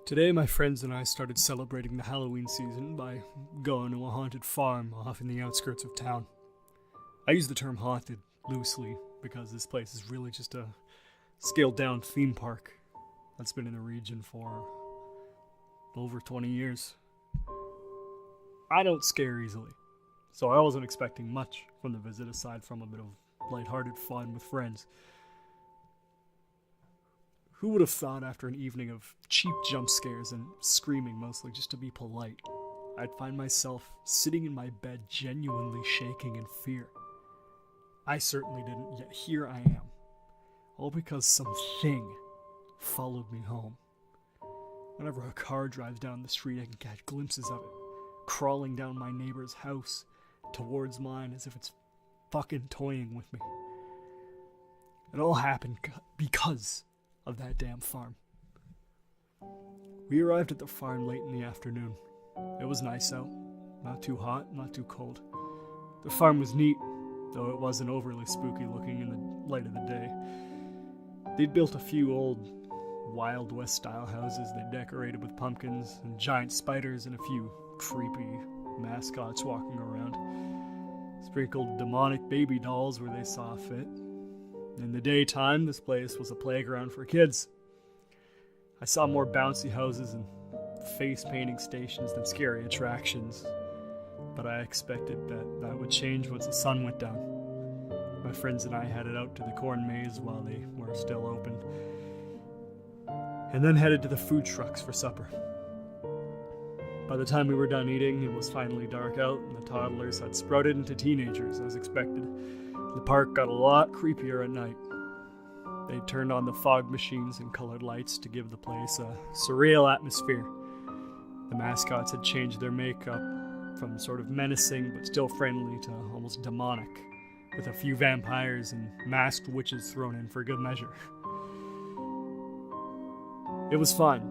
Today, my friends and I started celebrating the Halloween season by going to a haunted farm off in the outskirts of town. I use the term haunted loosely because this place is really just a scaled-down theme park that's been in the region for over 20 years. I don't scare easily, so I wasn't expecting much from the visit aside from a bit of lighthearted fun with friends. Who would have thought after an evening of cheap jump scares and screaming mostly just to be polite, I'd find myself sitting in my bed genuinely shaking in fear. I certainly didn't, yet here I am. All because something followed me home. Whenever a car drives down the street, I can catch glimpses of it, crawling down my neighbor's house towards mine as if it's fucking toying with me. It all happened because of that damn farm. We arrived at the farm late in the afternoon. It was nice out, not too hot, not too cold. The farm was neat, though it wasn't overly spooky looking in the light of the day. They'd built a few old Wild West style houses they decorated with pumpkins and giant spiders and a few creepy mascots walking around. Sprinkled demonic baby dolls where they saw fit. In the daytime, this place was a playground for kids. I saw more bouncy houses and face-painting stations than scary attractions, but I expected that would change once the sun went down. My friends and I headed out to the corn maze while they were still open, and then headed to the food trucks for supper. By the time we were done eating, it was finally dark out, and the toddlers had sprouted into teenagers, as expected. The park got a lot creepier at night. They turned on the fog machines and colored lights to give the place a surreal atmosphere. The mascots had changed their makeup from sort of menacing but still friendly to almost demonic, with a few vampires and masked witches thrown in for good measure. It was fun.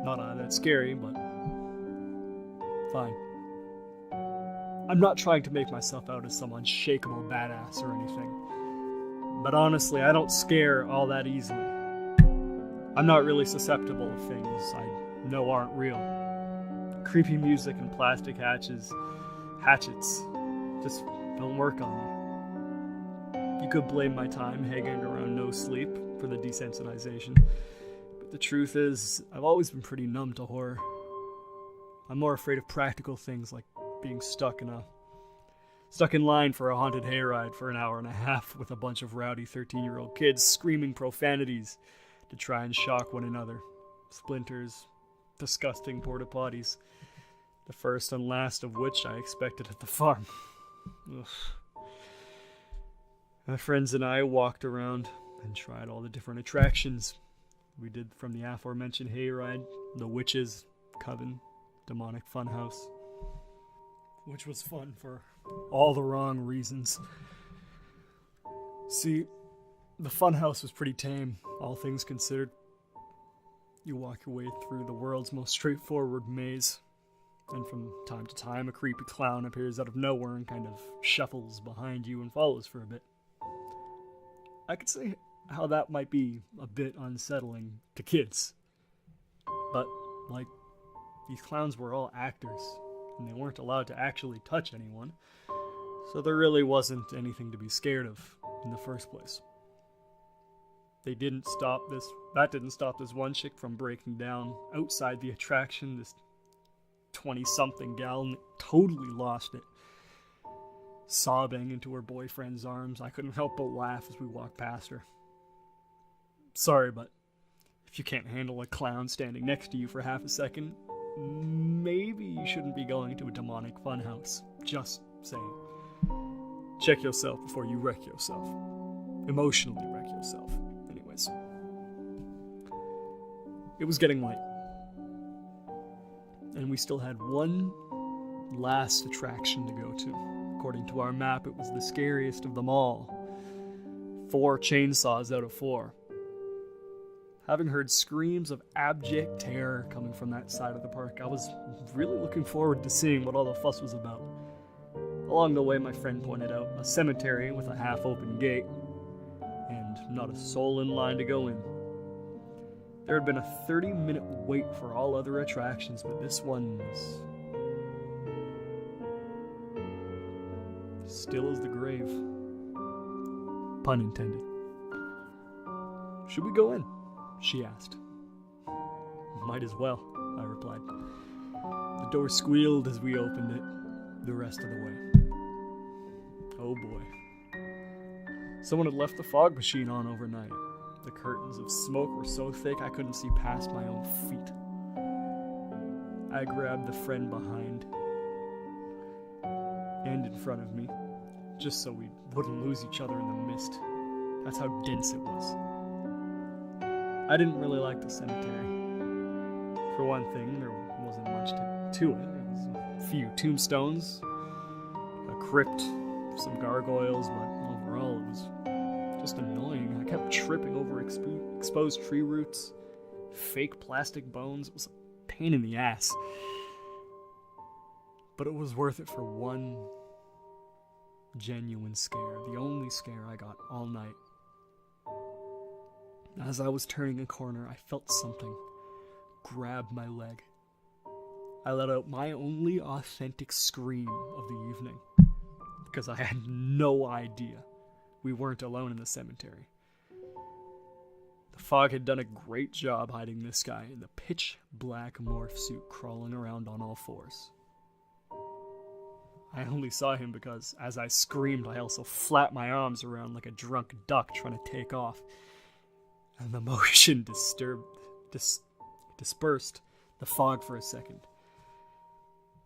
Not that scary, but fine. I'm not trying to make myself out as some unshakable badass or anything, but honestly, I don't scare all that easily. I'm not really susceptible to things I know aren't real. Creepy music and plastic hatchets just don't work on me. You could blame my time hanging around nosleep for the desensitization, but the truth is, I've always been pretty numb to horror. I'm more afraid of practical things like being stuck in line for a haunted hayride for an hour and a half with a bunch of rowdy 13-year-old kids screaming profanities to try and shock one another. Splinters, disgusting porta potties, the first and last of which I expected at the farm. Ugh. My friends and I walked around and tried all the different attractions. We did from the aforementioned hayride, the witches, coven, demonic funhouse, which was fun for all the wrong reasons. See, the funhouse was pretty tame, all things considered. You walk your way through the world's most straightforward maze, and from time to time a creepy clown appears out of nowhere and kind of shuffles behind you and follows for a bit. I could see how that might be a bit unsettling to kids, but, these clowns were all actors, and they weren't allowed to actually touch anyone, so there really wasn't anything to be scared of in the first place. That didn't stop this one chick from breaking down outside the attraction, this 20-something gal, and totally lost it. Sobbing into her boyfriend's arms, I couldn't help but laugh as we walked past her. Sorry, but if you can't handle a clown standing next to you for half a second, maybe you shouldn't be going to a demonic funhouse. Just saying. Check yourself before you wreck yourself. Emotionally wreck yourself. Anyways. It was getting late. And we still had one last attraction to go to. According to our map, it was the scariest of them all. 4 chainsaws out of 4. Having heard screams of abject terror coming from that side of the park, I was really looking forward to seeing what all the fuss was about. Along the way, my friend pointed out a cemetery with a half-open gate, and not a soul in line to go in. There had been a 30-minute wait for all other attractions, but this one was still as the grave. Pun intended. "Should we go in?" she asked. "Might as well," I replied. The door squealed as we opened it the rest of the way. Oh boy. Someone had left the fog machine on overnight. The curtains of smoke were so thick I couldn't see past my own feet. I grabbed the friend behind and in front of me, just so we wouldn't lose each other in the mist. That's how dense it was. I didn't really like the cemetery. For one thing, there wasn't much to it. It was a few tombstones, a crypt, some gargoyles, but overall it was just annoying. I kept tripping over exposed tree roots, fake plastic bones. It was a pain in the ass. But it was worth it for one genuine scare, the only scare I got all night. As I was turning a corner, I felt something grab my leg. I let out my only authentic scream of the evening, because I had no idea we weren't alone in the cemetery. The fog had done a great job hiding this guy in the pitch black morph suit crawling around on all fours. I only saw him because, as I screamed, I also flapped my arms around like a drunk duck trying to take off, and the motion dispersed the fog for a second.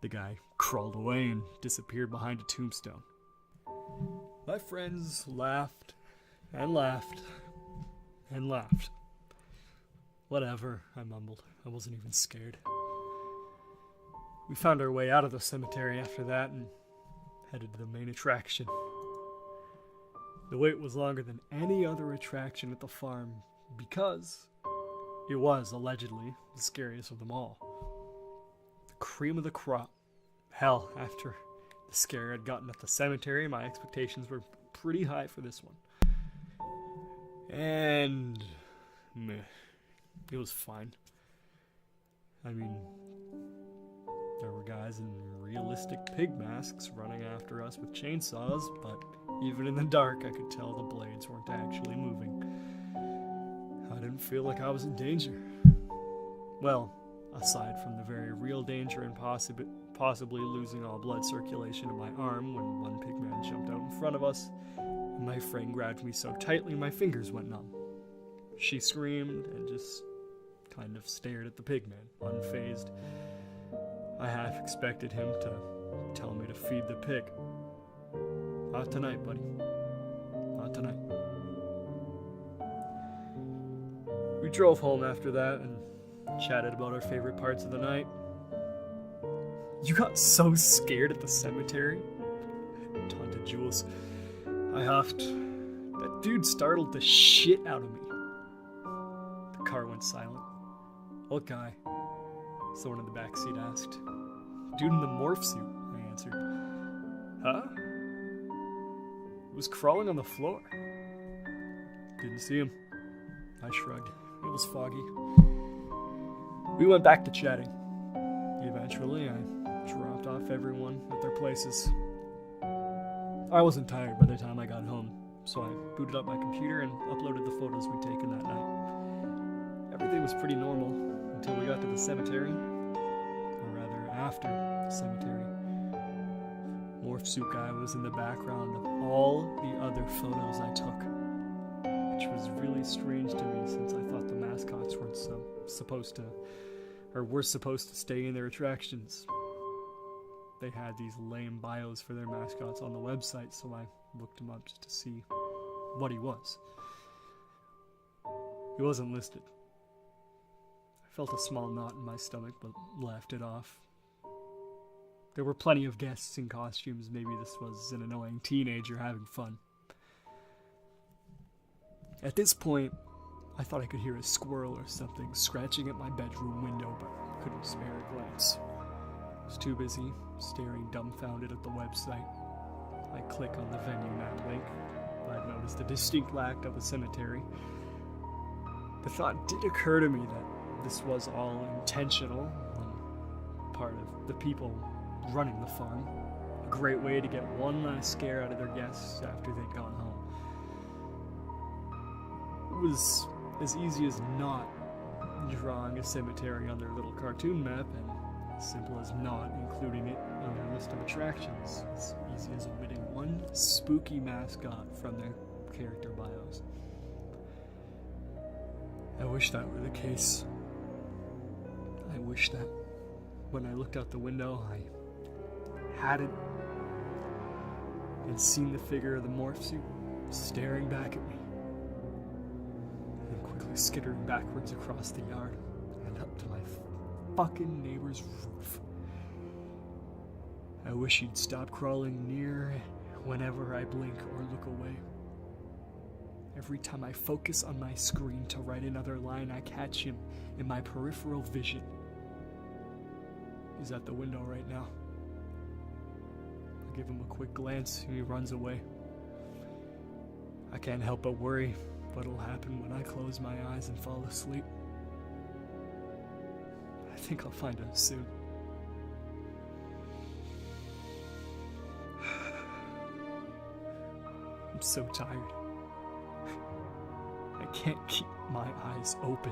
The guy crawled away and disappeared behind a tombstone. My friends laughed and laughed and laughed. "Whatever," I mumbled. I wasn't even scared. We found our way out of the cemetery after that and headed to the main attraction. The wait was longer than any other attraction at the farm because it was, allegedly, the scariest of them all. The cream of the crop. Hell, after the scare I'd gotten at the cemetery, my expectations were pretty high for this one. And meh. It was fine. I mean, there were guys in realistic pig masks running after us with chainsaws, but even in the dark I could tell the blades weren't actually moving. I didn't feel like I was in danger. Well, aside from the very real danger and possibly losing all blood circulation in my arm when one pigman jumped out in front of us, and my friend grabbed me so tightly my fingers went numb. She screamed and just kind of stared at the pigman, unfazed. I half expected him to tell me to feed the pig. "Not tonight, buddy. Not tonight." We drove home after that and chatted about our favorite parts of the night. "You got so scared at the cemetery?" taunted Jules. I huffed. "That dude startled the shit out of me." The car went silent. "What guy?" someone in the backseat asked. "Dude in the morph suit," I answered. "Huh?" "It was crawling on the floor." "Didn't see him." I shrugged. It was foggy. We went back to chatting. Eventually, I dropped off everyone at their places. I wasn't tired by the time I got home, so I booted up my computer and uploaded the photos we'd taken that night. Everything was pretty normal until we got to the cemetery, or rather after the cemetery. Morph suit guy was in the background of all the other photos I took, which was really strange to me since I thought the mascots were supposed to stay in their attractions. They had these lame bios for their mascots on the website, so I looked him up just to see what he was. He wasn't listed. I felt a small knot in my stomach, but laughed it off. There were plenty of guests in costumes. Maybe this was an annoying teenager having fun. At this point, I thought I could hear a squirrel or something scratching at my bedroom window, but couldn't spare a glance. I was too busy staring dumbfounded at the website. I click on the venue map link. I'd noticed a distinct lack of a cemetery. The thought did occur to me that this was all intentional on part of the people running the farm. A great way to get one last scare out of their guests after they'd gone home. It was as easy as not drawing a cemetery on their little cartoon map, and as simple as not including it on their list of attractions. As easy as omitting one spooky mascot from their character bios. I wish that were the case. I wish that when I looked out the window, I hadn't and seen the figure of the morph suit staring back at me, and quickly skittering backwards across the yard and up to my fucking neighbor's roof. I wish he'd stop crawling near whenever I blink or look away. Every time I focus on my screen to write another line, I catch him in my peripheral vision. He's at the window right now. I give him a quick glance and he runs away. I can't help but worry what'll happen when I close my eyes and fall asleep. I think I'll find him soon. I'm so tired. I can't keep my eyes open.